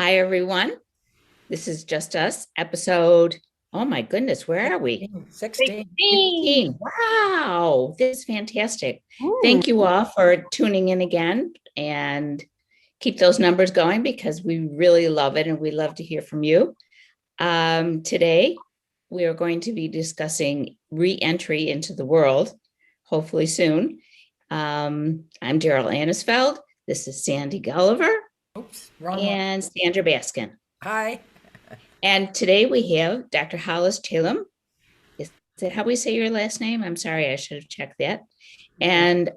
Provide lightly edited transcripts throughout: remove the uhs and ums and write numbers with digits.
Hi, everyone. This is Just Us, episode, oh my goodness, where are we? 16. 16. Wow, this is fantastic. Ooh. Thank you all for tuning in again and keep those numbers going because we really love it and we love to hear from you. Today, we are going to be discussing re-entry into the world, hopefully soon. I'm Daryl Annisfeld. This is Sandy Gulliver. Oops, wrong and one. Sandra Baskin. Hi. And today we have Dr. Hollis Chalem. Is that how we say your last name? I'm sorry, I should have checked that. And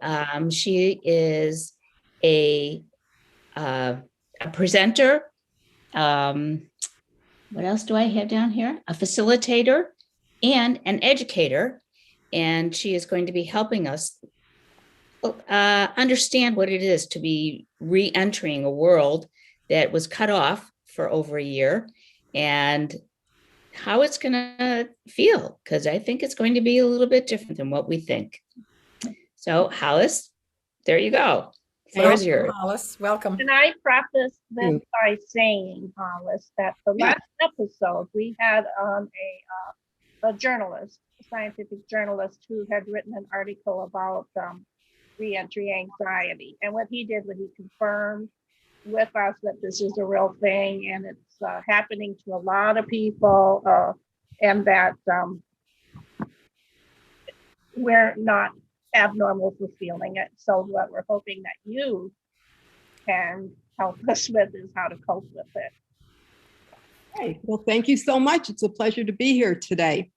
she is a presenter. What else do I have down here? A facilitator and an educator. And she is going to be helping us understand what it is to be re-entering a world that was cut off for over a year and how it's going to feel, because I think it's going to be a little bit different than what we think. So, Hollis, there you go. Floor is yours. Hollis, welcome. Can I preface this by saying, Hollis, that the last episode we had on a journalist, a scientific journalist who had written an article about reentry anxiety. And what he did was he confirmed with us that this is a real thing and it's happening to a lot of people and that we're not abnormal for feeling it. So what we're hoping that you can help us with is how to cope with it. Hey, well, thank you so much. It's a pleasure to be here today.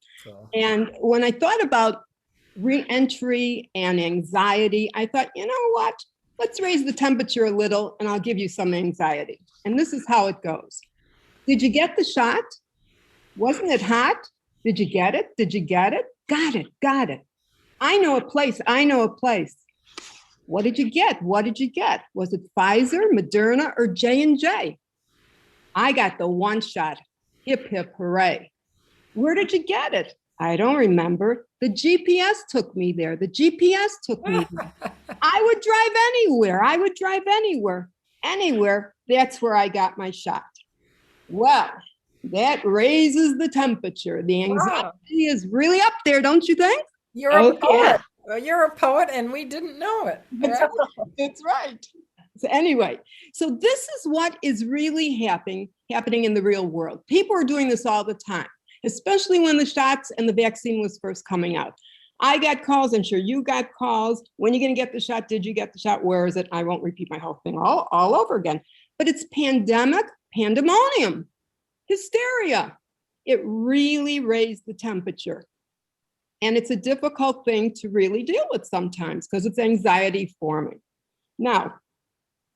And when I thought about re-entry and anxiety, I thought, you know what? Let's raise the temperature a little and I'll give you some anxiety. And this is how it goes. Did you get the shot? Wasn't it hot? Did you get it? Did you get it? Got it. Got it. I know a place. I know a place. What did you get? What did you get? Was it Pfizer, Moderna, or J&J? I got the one shot. Hip, hip, hooray. Where did you get it? I don't remember. The GPS took me there. The GPS took me there. I would drive anywhere. I would drive anywhere. Anywhere. That's where I got my shot. Well, that raises the temperature. The anxiety is really up there, don't you think? You're a poet. Well, you're a poet and we didn't know it. Right? That's right. So anyway, so this is what is really happening in the real world. People are doing this all the time, especially when the shots and the vaccine was first coming out. I got calls, I'm sure you got calls. When are you going to get the shot? Did you get the shot? Where is it? I won't repeat my whole thing all over again. But it's pandemic, pandemonium, hysteria. It really raised the temperature. And it's a difficult thing to really deal with sometimes because it's anxiety forming. Now,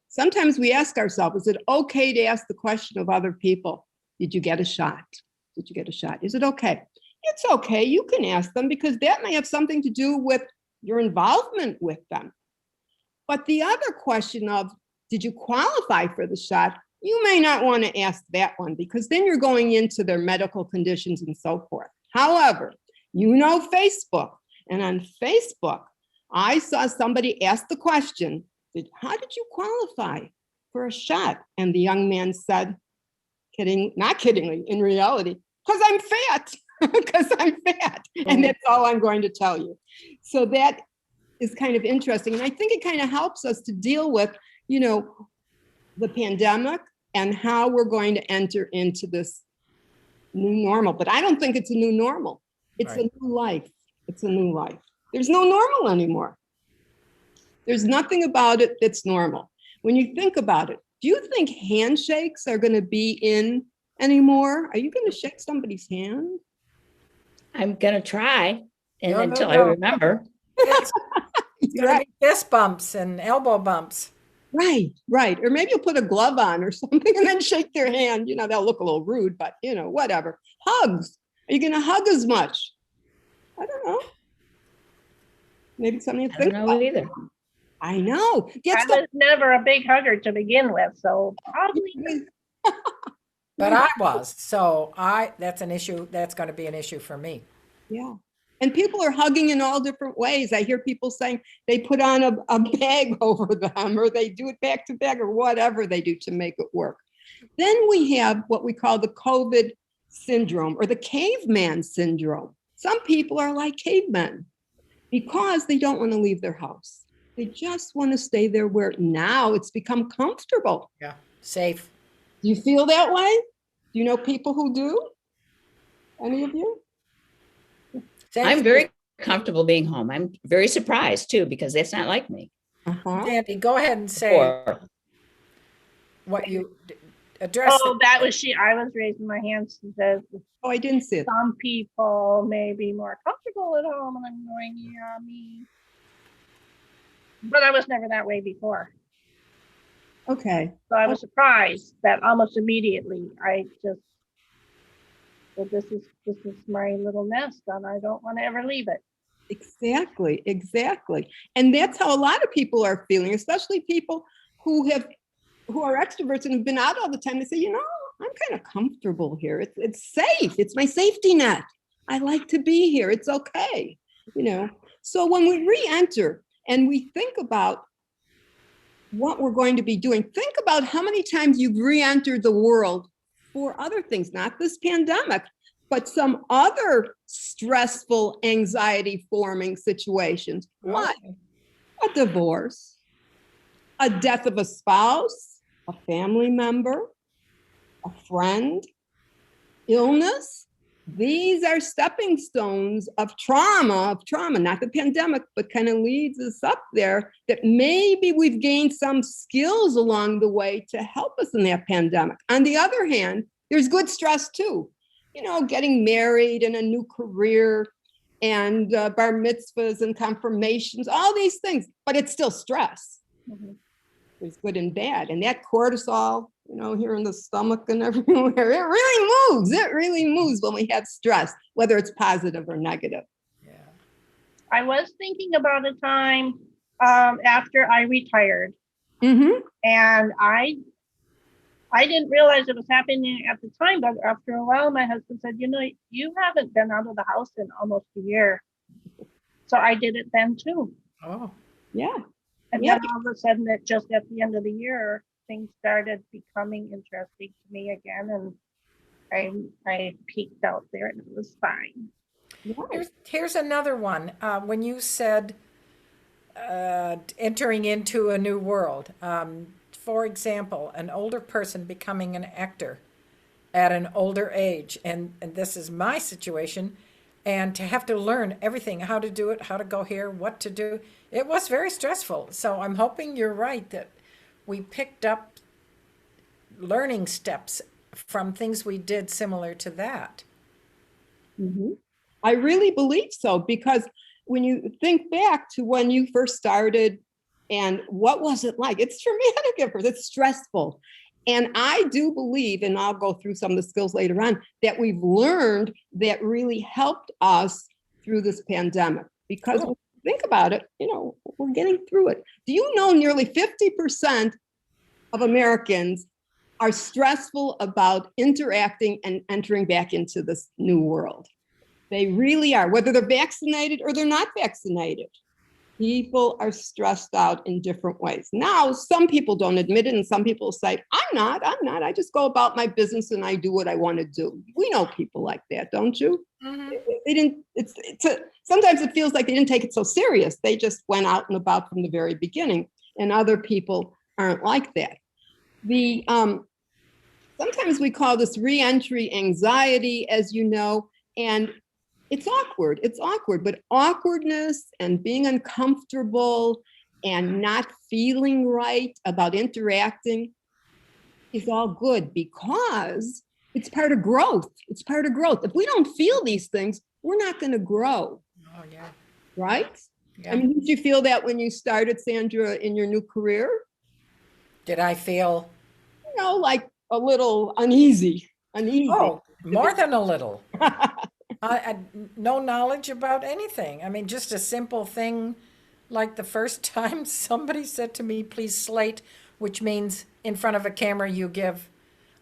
sometimes we ask ourselves, is it okay to ask the question of other people? Did you get a shot? Did you get a shot? Is it okay? It's okay. You can ask them because that may have something to do with your involvement with them. But the other question of, did you qualify for the shot? You may not want to ask that one because then you're going into their medical conditions and so forth. However, you know Facebook. And on Facebook, I saw somebody ask the question, how did you qualify for a shot? And the young man said, not kiddingly, in reality, because I'm fat, because I'm fat. And that's all I'm going to tell you. So that is kind of interesting. And I think it kind of helps us to deal with, you know, the pandemic and how we're going to enter into this new normal. But I don't think it's a new normal. It's a new life. It's a new life. There's no normal anymore. There's nothing about it that's normal. When you think about it, do you think handshakes are going to be in anymore? Are you going to shake somebody's hand? I'm going to try until I remember. It's going to be fist bumps and elbow bumps. Right, right. Or maybe you'll put a glove on or something and then shake their hand. You know, they'll look a little rude, but, you know, whatever. Hugs. Are you going to hug as much? I don't know. Maybe something to think about. I don't know either. I know. I was never a big hugger to begin with, so probably. But I was. So that's an issue. That's going to be an issue for me. Yeah. And people are hugging in all different ways. I hear people saying they put on a bag over them or they do it back to back or whatever they do to make it work. Then we have what we call the COVID syndrome or the caveman syndrome. Some people are like cavemen because they don't want to leave their house. They just want to stay there where now it's become comfortable. Yeah. Safe. Do you feel that way? Do you know people who do? Any of you? I'm very comfortable being home. I'm very surprised too, because that's not like me. Sandy, go ahead and say Or what you address. Oh, that was she. I was raising my hand. She says Oh, I didn't see it. some people may be more comfortable at home, and I'm going, yeah, me. But I was never that way before. Okay. So I was surprised that almost immediately I just said, this is my little nest, and I don't want to ever leave it. Exactly, exactly. And that's how a lot of people are feeling, especially people who are extroverts and have been out all the time. They say, you know, I'm kind of comfortable here. It's safe. It's my safety net. I like to be here. It's okay. You know. So when we re-enter and we think about what we're going to be doing, think about how many times you've re-entered the world for other things, not this pandemic, but some other stressful, anxiety-forming situations. What? A divorce, a death of a spouse, a family member, a friend, illness. These are stepping stones of trauma, not the pandemic, but kind of leads us up there that maybe we've gained some skills along the way to help us in that pandemic. On the other hand, there's good stress too. You know, getting married and a new career and bar mitzvahs and confirmations, all these things, but it's still stress. Mhm. There's good and bad. And that cortisol, you know, here in the stomach and everywhere, it really moves. It really moves when we have stress, whether it's positive or negative. Yeah. I was thinking about a time after I retired, Mm-hmm. and I didn't realize it was happening at the time, but after a while, my husband said, you know, you haven't been out of the house in almost a year. So I did it then too. Oh, Yeah. And Yeah. then all of a sudden, just at the end of the year, things started becoming interesting to me again. And I peeked out there and it was fine. here's another one. When you said entering into a new world, for example, an older person becoming an actor at an older age, and this is my situation, and to have to learn everything, how to do it, how to go here, what to do, it was very stressful. So I'm hoping you're right that we picked up learning steps from things we did similar to that. Mm-hmm. I really believe so, because when you think back to when you first started and what was it like, it's traumatic at first, it's stressful. And I do believe, and I'll go through some of the skills later on, that we've learned that really helped us through this pandemic. Because when you think about it, you know, we're getting through it. Do you know nearly 50% of Americans are stressful about interacting and entering back into this new world? They really are, whether they're vaccinated or they're not vaccinated. People are stressed out in different ways. Now, some people don't admit it, and some people say, I'm not. I just go about my business and I do what I want to do. We know people like that, don't you? Mm-hmm. They didn't, sometimes it feels like they didn't take it so serious. They just went out and about from the very beginning, and other people aren't like that. Sometimes we call this reentry anxiety, as you know, and it's awkward, but awkwardness and being uncomfortable and not feeling right about interacting is all good because it's part of growth. It's part of growth. If we don't feel these things, we're not going to grow. Oh, yeah. Right? Yeah. I mean, did you feel that when you started, Sandra, in your new career? Did I feel? You know, like a little uneasy. Oh, more than a little. I no knowledge about anything. I mean, just a simple thing like the first time somebody said to me, please slate, which means in front of a camera you give,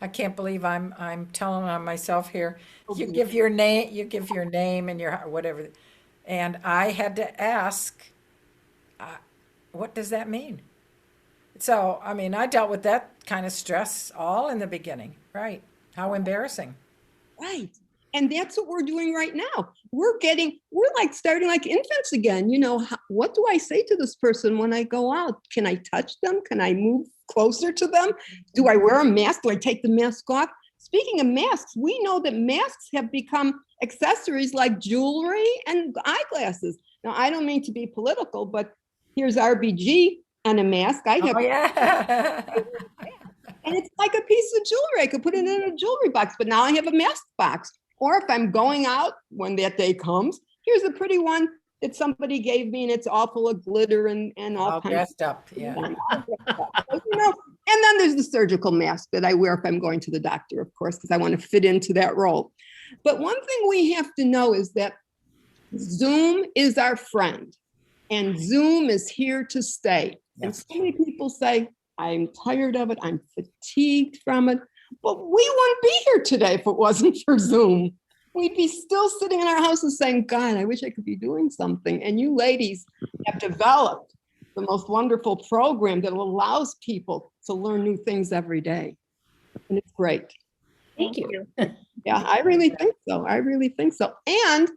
I can't believe I'm telling on myself here. You give your name and your whatever. And I had to ask, what does that mean? So, I mean, I dealt with that kind of stress all in the beginning, right? How embarrassing. Right. And that's what we're doing right now. We're like starting like infants again. What do I say to this person when I go out? Can I touch them? Can I move closer to them? Do I wear a mask? Do I take the mask off? Speaking of masks, we know that masks have become accessories like jewelry and eyeglasses. Now, I don't mean to be political, but here's RBG and a mask. I have, Oh, yeah. and it's like a piece of jewelry. I could put it in a jewelry box, but now I have a mask box. Or if I'm going out when that day comes, here's a pretty one that somebody gave me, and it's all full of glitter and all All kinds dressed up, yeah. And then there's the surgical mask that I wear if I'm going to the doctor, of course, because I want to fit into that role. But one thing we have to know is that Zoom is our friend, and Zoom is here to stay. And Yes. so many people say, I'm tired of it, I'm fatigued from it. But we wouldn't be here today if it wasn't for Zoom. We'd be still sitting in our houses saying, God, I wish I could be doing something. And you ladies have developed the most wonderful program that allows people to learn new things every day. And it's great. Thank you. Yeah, I really think so. I really think so. And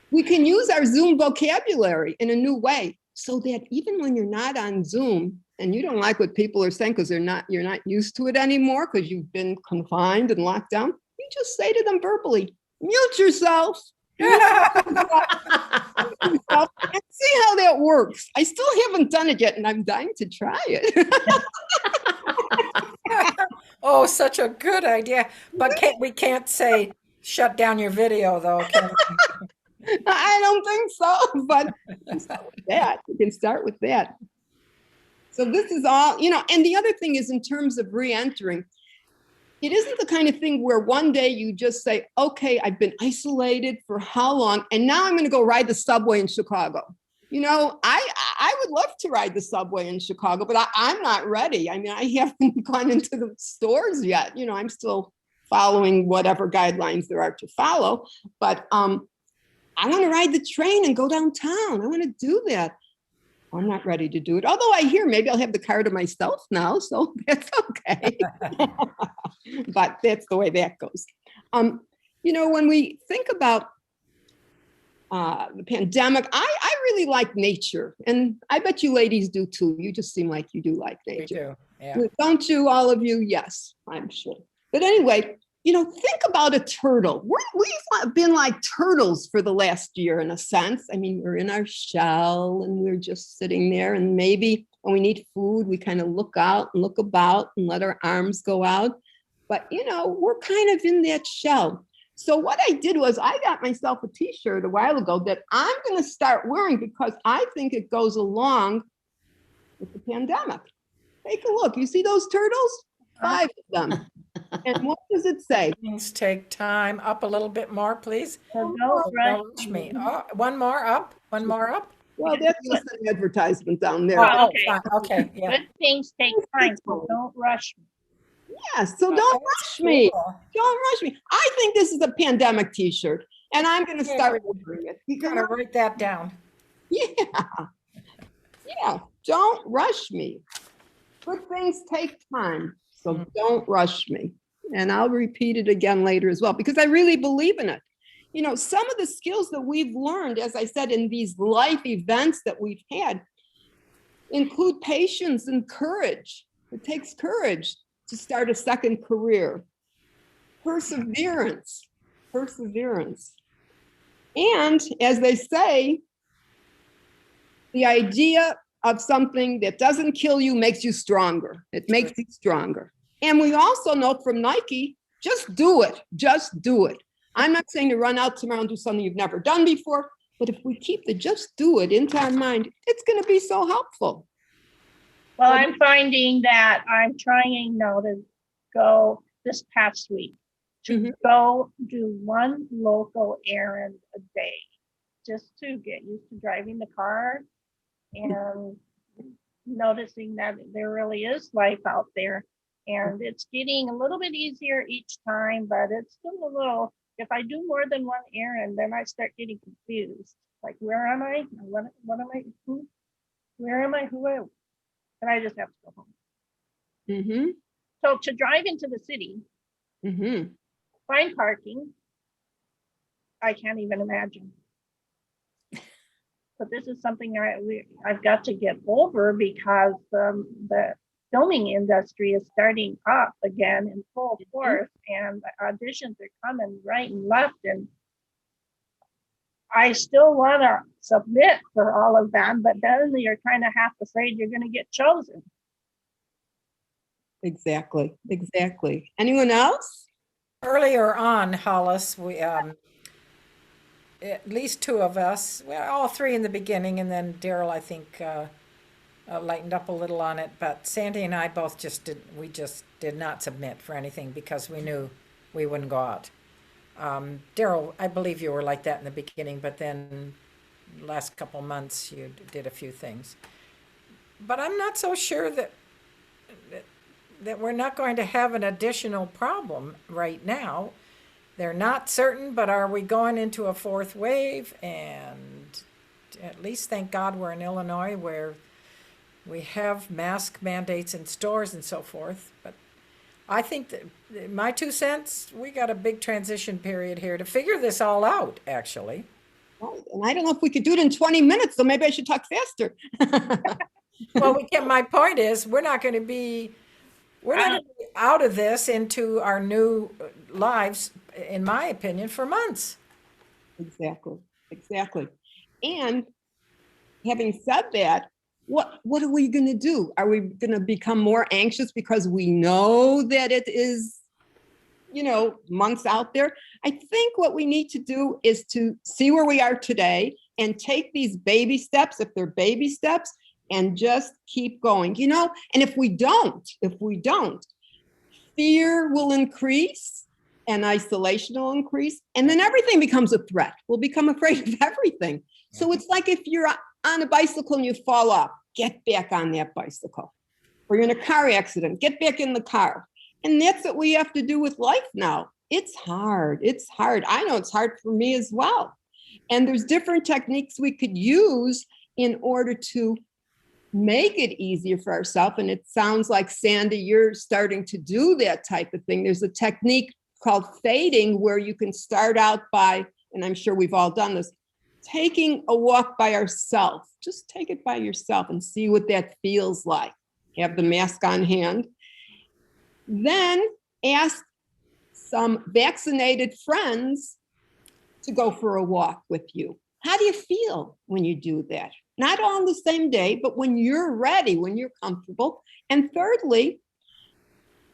we can use our Zoom vocabulary in a new way so that even when you're not on Zoom and you don't like what people are saying because you're not used to it anymore because you've been confined and locked down, you just say to them verbally, mute yourself. And see how that works. I still haven't done it yet, and I'm dying to try it. Oh, such a good idea. But we can't say shut down your video though, can we? I don't think so, but we can start with that. We can start with that. So this is all, and the other thing is in terms of re-entering, it isn't the kind of thing where one day you just say, okay, I've been isolated for how long? And now I'm going to go ride the subway in Chicago. I would love to ride the subway in Chicago, but I'm not ready. I mean, I haven't gone into the stores yet. I'm still following whatever guidelines there are to follow. But I want to ride the train and go downtown. I want to do that. I'm not ready to do it. Although I hear maybe I'll have the car to myself now, so that's okay. But that's the way that goes. When we think about the pandemic, I really like nature, and I bet you ladies do too. You just seem like you do like We nature. do, yeah. Don't you, all of you? Yes, I'm sure. But anyway, think about a turtle. We've been like turtles for the last year in a sense. I mean, we're in our shell and we're just sitting there, and maybe when we need food, we kind of look out and look about and let our arms go out. But, we're kind of in that shell. So what I did was I got myself a t-shirt a while ago that I'm going to start wearing because I think it goes along with the pandemic. Take a look. You see those turtles? 5 of them. And what does it say? Things take time. Up a little bit more, please. So don't rush Don't me. Oh, one more up. One more up. Well, that's just an advertisement down there. Oh, Oh, fine. Okay, yeah. Good things take time, so don't rush me. Yes, so don't rush me. Don't rush me. I think this is a pandemic t-shirt, and I'm going to start wearing it. You gotta write that down. Yeah, don't rush me. Good things take time, so don't rush me. And I'll repeat it again later as well, because I really believe in it. Some of the skills that we've learned, as I said, in these life events that we've had, include patience and courage. It takes courage to start a second career. Perseverance. And as they say, the idea of something that doesn't kill you makes you stronger. It makes you stronger. And we also know from Nike, just do it. Just do it. I'm not saying to run out tomorrow and do something you've never done before, but if we keep the just do it into our mind, it's going to be so helpful. Well, I'm finding that I'm trying now to go this past week to go do one local errand a day, just to get used to driving the car and noticing that there really is life out there. And it's getting a little bit easier each time, but it's still a little, if I do more than one errand, then I start getting confused. Like, where am I? What am I? Who? Where am I? and I just have to go home. Mm-hmm. So to drive into the city, Mm-hmm. find parking, I can't even imagine. But this is something I've got to get over because the filming industry is starting up again in full force, and the auditions are coming right and left, and I still want to submit for all of them, but then you're kind of half afraid you're going to get chosen. Exactly. Exactly. Anyone else? Earlier on, Hollis, we at least two of us, well, all three in the beginning, and then Daryl, I think, lightened up a little on it. But Sandy and I both just did not submit for anything because we knew we wouldn't go out. Daryl, I believe you were like that in the beginning, but then last couple months you did a few things. But I'm not so sure that we're not going to have an additional problem right now. They're not certain, but are we going into a fourth wave? And at least thank God we're in Illinois where we have mask mandates in stores and so forth. But I think that my 2 cents, we got a big transition period here to figure this all out, actually. Right. And I don't know if we could do it in 20 minutes, so maybe I should talk faster. Well, my point is, we're not going to be out of this into our new lives, in my opinion, for months. Exactly. Exactly. And having said that, what are we going to do? Are we going to become more anxious because we know that it is, months out there? I think what we need to do is to see where we are today and take these baby steps, if they're baby steps, and just keep going, and if we don't, fear will increase and isolation will increase, and then everything becomes a threat. We'll become afraid of everything. So it's like if you're on a bicycle and you fall off, get back on that bicycle. Or you're in a car accident, get back in the car. And that's what we have to do with life now. It's hard. It's hard. I know it's hard for me as well. And there's different techniques we could use in order to make it easier for ourselves. And it sounds like, Sandy, you're starting to do that type of thing. There's a technique called fading where you can start out by, and I'm sure we've all done this, taking a walk by ourselves. Just take it by yourself and see what that feels like. Have the mask on hand. Then ask some vaccinated friends to go for a walk with you. How do you feel when you do that? Not on the same day, but when you're ready, when you're comfortable. And thirdly,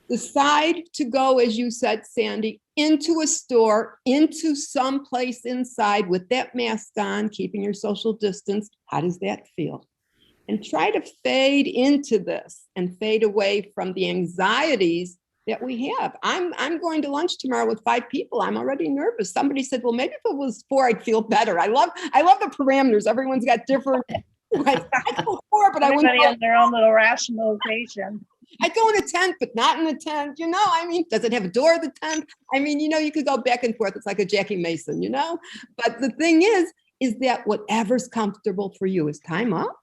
decide to go, as you said, Sandy, into a store, into some place inside with that mask on, keeping your social distance. How does that feel? And try to fade into this and fade away from the anxieties that we have. I'm going to lunch tomorrow with 5 people. I'm already nervous. Somebody said, well, maybe if it was 4, I'd feel better. I love the parameters. Everyone's got different. I'd go 4, but I wouldn't. Everybody has their own little rationalization. I'd go in a tent, but not in a tent. Does it have a door at the tent? You could go back and forth. It's like a Jackie Mason, But the thing is that whatever's comfortable for you. Is time up?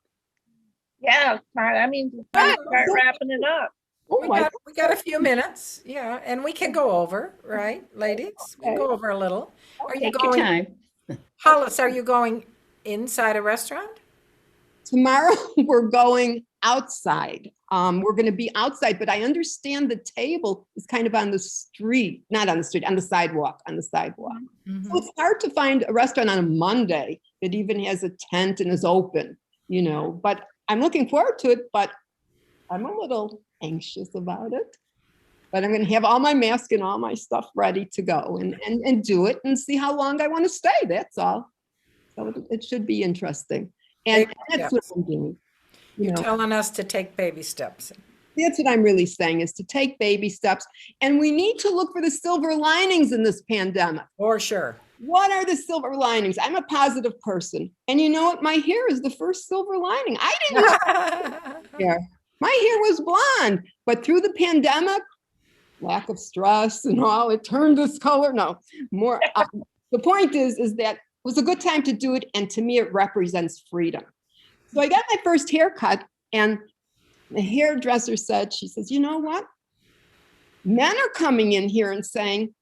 Yeah, I mean, start wrapping it up. Oh we got a few minutes, yeah, and we can go over, right, ladies? We can go over a little. Are you Take your going, time. Hollis, are you going inside a restaurant? Tomorrow we're going outside. We're going to be outside, but I understand the table is kind of on the street, not on the street, on the sidewalk, Mm-hmm. So it's hard to find a restaurant on a Monday that even has a tent and is open, but I'm looking forward to it, but I'm a little anxious about it. But I'm going to have all my mask and all my stuff ready to go and do it and see how long I want to stay. That's all. So it should be interesting. And that's what I'm doing. You're telling us to take baby steps. That's what I'm really saying, is to take baby steps. And we need to look for the silver linings in this pandemic. For sure. What are the silver linings? I'm a positive person. And you know what? My hair is the first silver lining. I didn't have hair. My hair was blonde. But through the pandemic, lack of stress and all, it turned this color. No, more. The point is that it was a good time to do it. And to me, it represents freedom. So I got my first haircut, and The hairdresser said, she says, you know what? Men are coming in here and saying,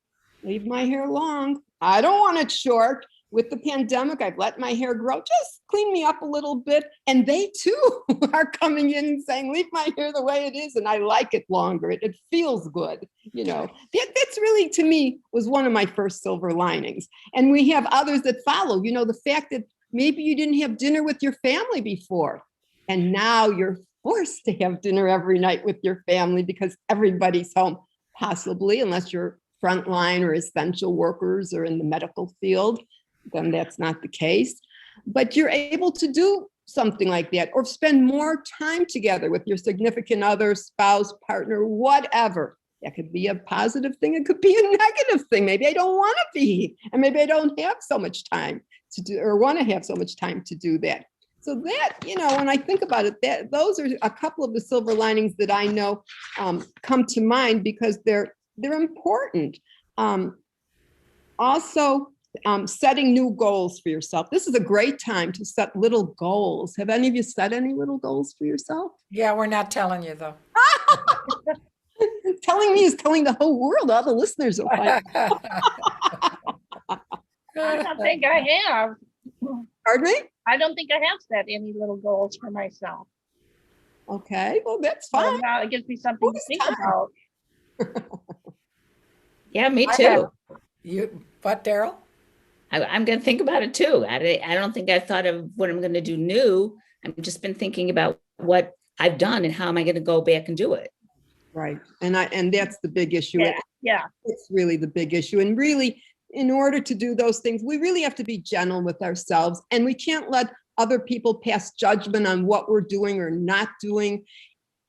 leave my hair long. I don't want it short. With the pandemic, I've let my hair grow. Just clean me up a little bit. And they too are coming in and saying, leave my hair the way it is. And I like it longer. It feels good. You know, that's really, to me, was one of my first silver linings. And we have others that follow, you know, the fact that maybe you didn't have dinner with your family before. And now you're forced to have dinner every night with your family because everybody's home, possibly, unless you're frontline or essential workers or in the medical field, then that's not the case. But you're able to do something like that or spend more time together with your significant other, spouse, partner, whatever. That could be a positive thing. It could be a negative thing. Maybe I don't want to be, and maybe I don't have so much time to do or want to have so much time to do that. So that, you know, when I think about it, those are a couple of the silver linings that I know come to mind because they're important. Also, setting new goals for yourself. This is a great time to set little goals. Have any of you set any little goals for yourself? Yeah, we're not telling you though. Telling me is telling the whole world, all the listeners will find. I don't think I have. Pardon me? I don't think I have set any little goals for myself. Okay, well, that's So fine. now it gives me something to Who's think time? about. Yeah, me I too. have- You, what, Daryl? I'm going to think about it too. I don't think I thought of what I'm going to do new. I've just been thinking about what I've done and how am I going to go back and do it. Right. And that's the big issue. Yeah. It's really the big issue. And really, in order to do those things, we really have to be gentle with ourselves. And we can't let other people pass judgment on what we're doing or not doing.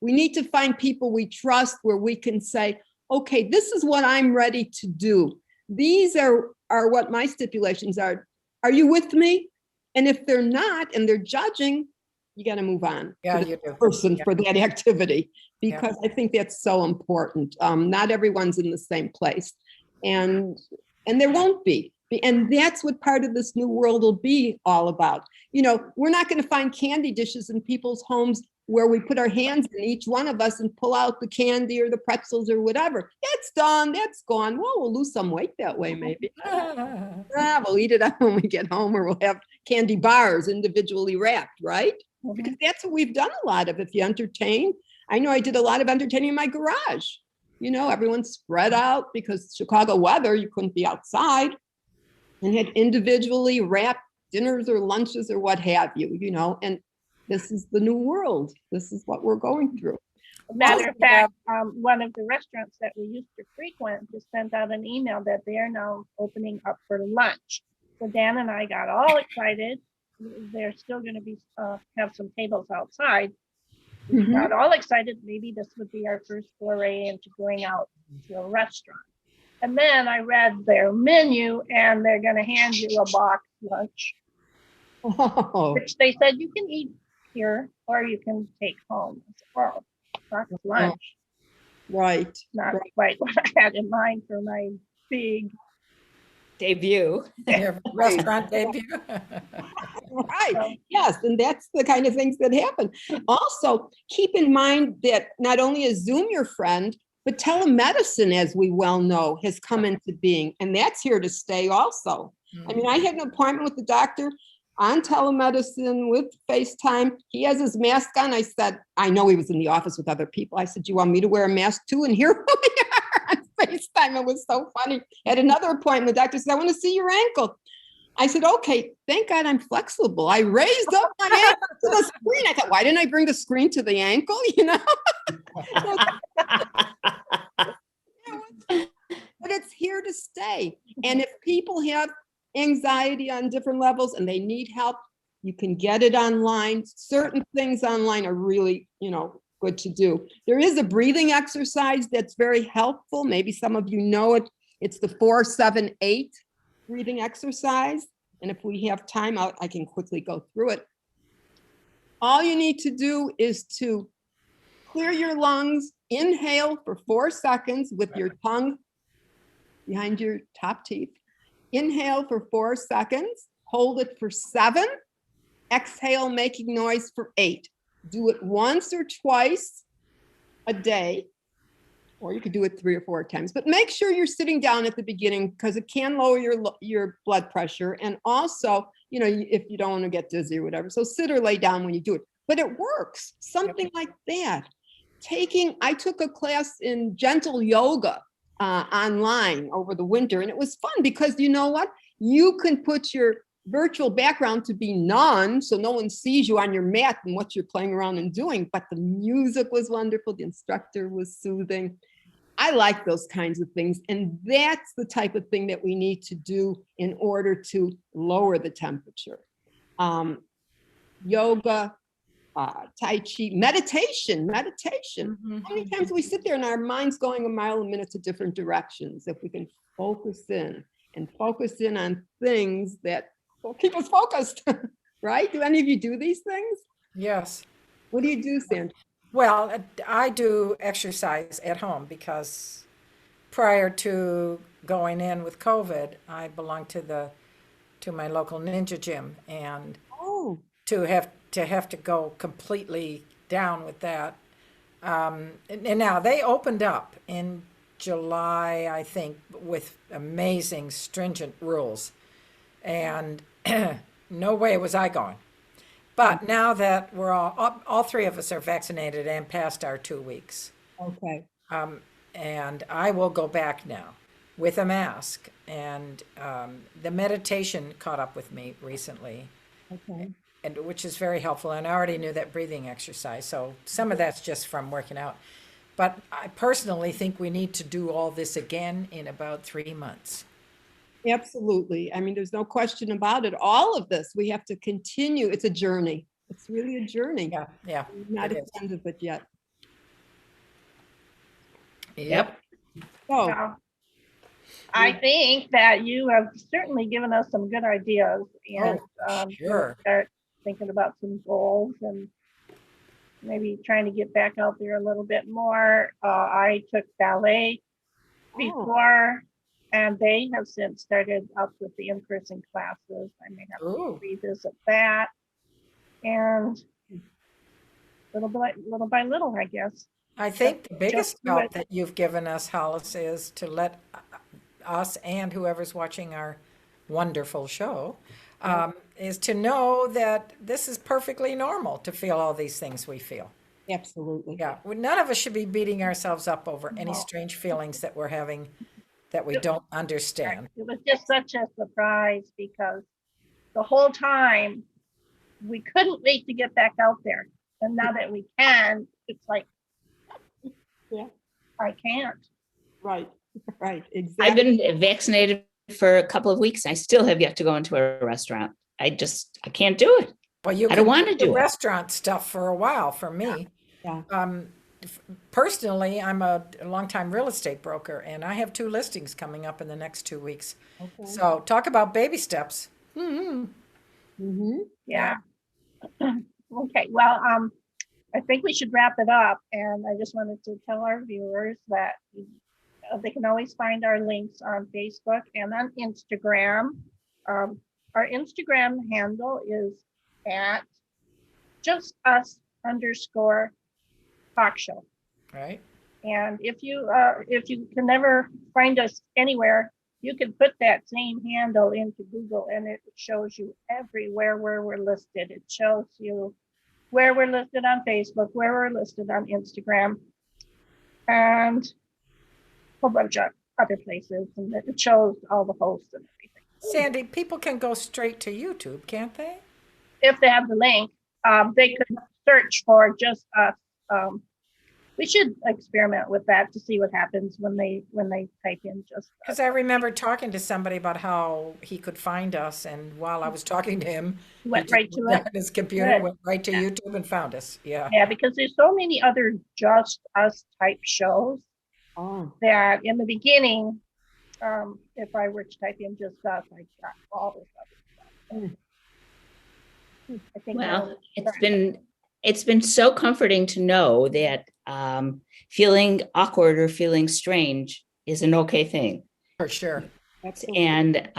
We need to find people we trust where we can say, okay, this is what I'm ready to do. These are what my stipulations are. Are you with me? And if they're not, and they're judging, you got to move on. Yeah, to the you do. person Yeah. for that activity, because I think that's so important. Not everyone's in the same place, and there won't be. And that's what part of this new world will be all about. You know, we're not going to find candy dishes in people's homes where we put our hands in each one of us and pull out the candy or the pretzels or whatever. That's done. That's gone. Well, we'll lose some weight that way, maybe. We'll eat it up when we get home, or we'll have candy bars individually wrapped, right? Because that's what we've done a lot of. If you entertain, I know I did a lot of entertaining in my garage. You know, everyone's spread out because Chicago weather, you couldn't be outside, and had individually wrapped dinners or lunches or what have you, you know, and this is the new world. This is what we're going through. Matter of fact, one of the restaurants that we used to frequent just sent out an email that they are now opening up for lunch. So Dan and I got all excited. They're still going to be have some tables outside. We got all excited. Maybe this would be our first foray into going out to a restaurant. And then I read their menu, and they're going to hand you a box lunch, which they said you can eat here or you can take home. I said, well, box lunch. Right. Not quite what I had in mind for my big debut. Your restaurant debut. Right. Yes. And that's the kind of things that happen. Also, keep in mind that not only is Zoom your friend, but telemedicine, as we well know, has come into being. And that's here to stay also. I mean, I had an appointment with the doctor on telemedicine with FaceTime. He has his mask on. I said, I know he was in the office with other people. I said, you want me to wear a mask too? And here we are on FaceTime. It was so funny. At another appointment, the doctor said, I want to see your ankle. I said, okay, thank God I'm flexible. I raised up my ankle to the screen. I thought, why didn't I bring the screen to the ankle? You know? But it's here to stay. And if people have anxiety on different levels and they need help, you can get it online. Certain things online are really, you know, good to do. There is a breathing exercise that's very helpful. Maybe some of you know it. It's the 4-7-8 breathing exercise. And if we have time out, I can quickly go through it. All you need to do is to clear your lungs, inhale for 4 seconds with your tongue behind your top teeth. Inhale for 4 seconds, hold it for 7, exhale, making noise for 8. Do it once or twice a day, or you could do it 3 or 4 times, but make sure you're sitting down at the beginning because it can lower your blood pressure. And also, if you don't want to get dizzy or whatever, so sit or lay down when you do it, but it works, something like that. I took a class in gentle yoga online over the winter, and it was fun because you know what? You can put your virtual background to be none, so no one sees you on your mat and what you're playing around and doing, but the music was wonderful. The instructor was soothing. I like those kinds of things. And that's the type of thing that we need to do in order to lower the temperature. Yoga, Tai Chi, meditation. Mm-hmm. How many times we sit there and our mind's going a mile a minute to different directions? If we can focus in on things that will keep us focused, right? Do any of you do these things? Yes. What do you do, Sandra? Well, I do exercise at home because prior to going in with COVID, I belonged to my local ninja gym, and Oh, to have to go completely down with that. And now they opened up in July, I think, with amazing stringent rules, and no way was I going. But now that we're all 3 of us are vaccinated and past our 2 weeks, okay. and I will go back now with a mask. And the meditation caught up with me recently, Okay. and which is very helpful. And I already knew that breathing exercise, so some of that's just from working out. But I personally think we need to do all this again in about 3 months. Absolutely. I mean, there's no question about it. All of this, we have to continue. It's a journey. It's really a journey. Yeah, We're not it at is. the end of it yet. Yep. So, Well, I think that you have certainly given us some good ideas, and we'll Sure. start thinking about some goals and maybe trying to get back out there a little bit more. I took ballet before, and they have since started up with the in-person classes. I may have to Ooh. revisit that, and little by little, I guess. I think the biggest do help it. that you've given us, Hollis, is to let us and whoever's watching our wonderful show is to know that this is perfectly normal to feel all these things we feel. absolutely. Yeah, none of us should be beating ourselves up over any No. strange feelings that we're having that we don't understand. It was just such a surprise because the whole time we couldn't wait to get back out there. And now that we can, it's like, Yeah. I can't. Right. Right. I've Exactly. been vaccinated for a couple of weeks. I still have yet to go into a restaurant. I can't do it. Well, you I don't can want to the do it. restaurant stuff for a while for me. Yeah. Personally, I'm a longtime real estate broker, and I have 2 listings coming up in the next 2 weeks. Okay. So talk about baby steps. Mm-hmm. Yeah. Okay, well, I think we should wrap it up. And I just wanted to tell our viewers that they can always find our links on Facebook and on Instagram. Our Instagram handle is at @justus_talk show. Right? And if you can never find us anywhere, you can put that same handle into Google and it shows you everywhere where we're listed. It shows you where we're listed on Facebook, where we're listed on Instagram, and a whole bunch of other places. And it shows all the hosts and everything. Sandy, people can go straight to YouTube, can't they? If they have the link, they could search for just us. We should experiment with that to see what happens when they type in just. Because I remember talking to somebody about how he could find us, and while I was talking to him, he Went just right to looked it. at his computer, Good. went right to YouTube and found us. Yeah. Yeah, because there's so many other just us type shows Oh. that in the beginning, if I were to type in just us, I got all this other stuff. I think Well, now- it's been so comforting to know that feeling awkward or feeling strange is an okay thing. For sure. Absolutely. And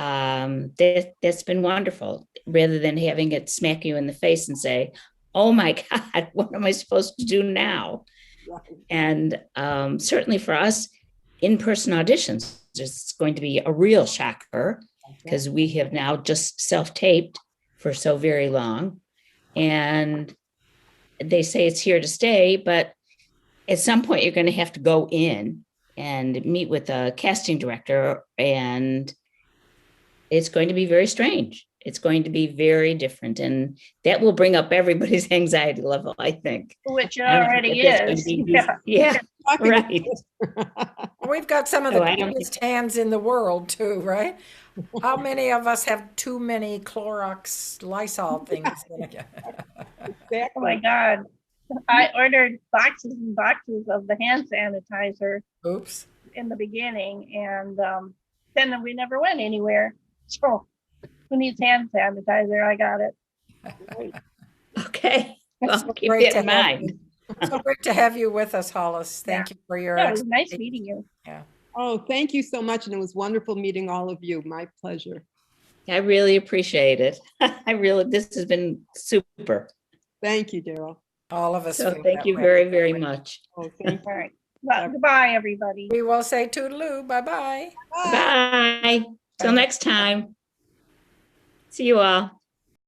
that's been wonderful, rather than having it smack you in the face and say, oh my God, what am I supposed to do now? Right. And certainly for us, in-person auditions, it's going to be a real shocker because we have now just self-taped for so very long. And they say it's here to stay, but at some point you're going to have to go in and meet with a casting director, and it's going to be very strange. It's going to be very different, and that will bring up everybody's anxiety level, I think. Which it I don't think already that that's is. going to be Yeah. yeah, Talking right. We've got some of the So I don't cleanest hands in the world too, right? How many of us have too many Clorox Lysol things? Oh my Exactly. God. I ordered boxes and boxes of the hand sanitizer Oops. in the beginning, and then we never went anywhere. So who needs hand sanitizer? I got it. Okay. Well, keep Great it to in have mind. you. So great to have you with us, Hollis. Thank you for your. Yeah, it was nice expertise. meeting you. Yeah. Oh, thank you so much. And it was wonderful meeting all of you. My pleasure. I really appreciate it. This has been super. Thank you, Daryl. All of us. So feel thank that you way. very, very much. Oh, thank All you. right. Well, goodbye, everybody. We will say toodaloo. Bye-bye. Bye. Bye. Till next time. See you all.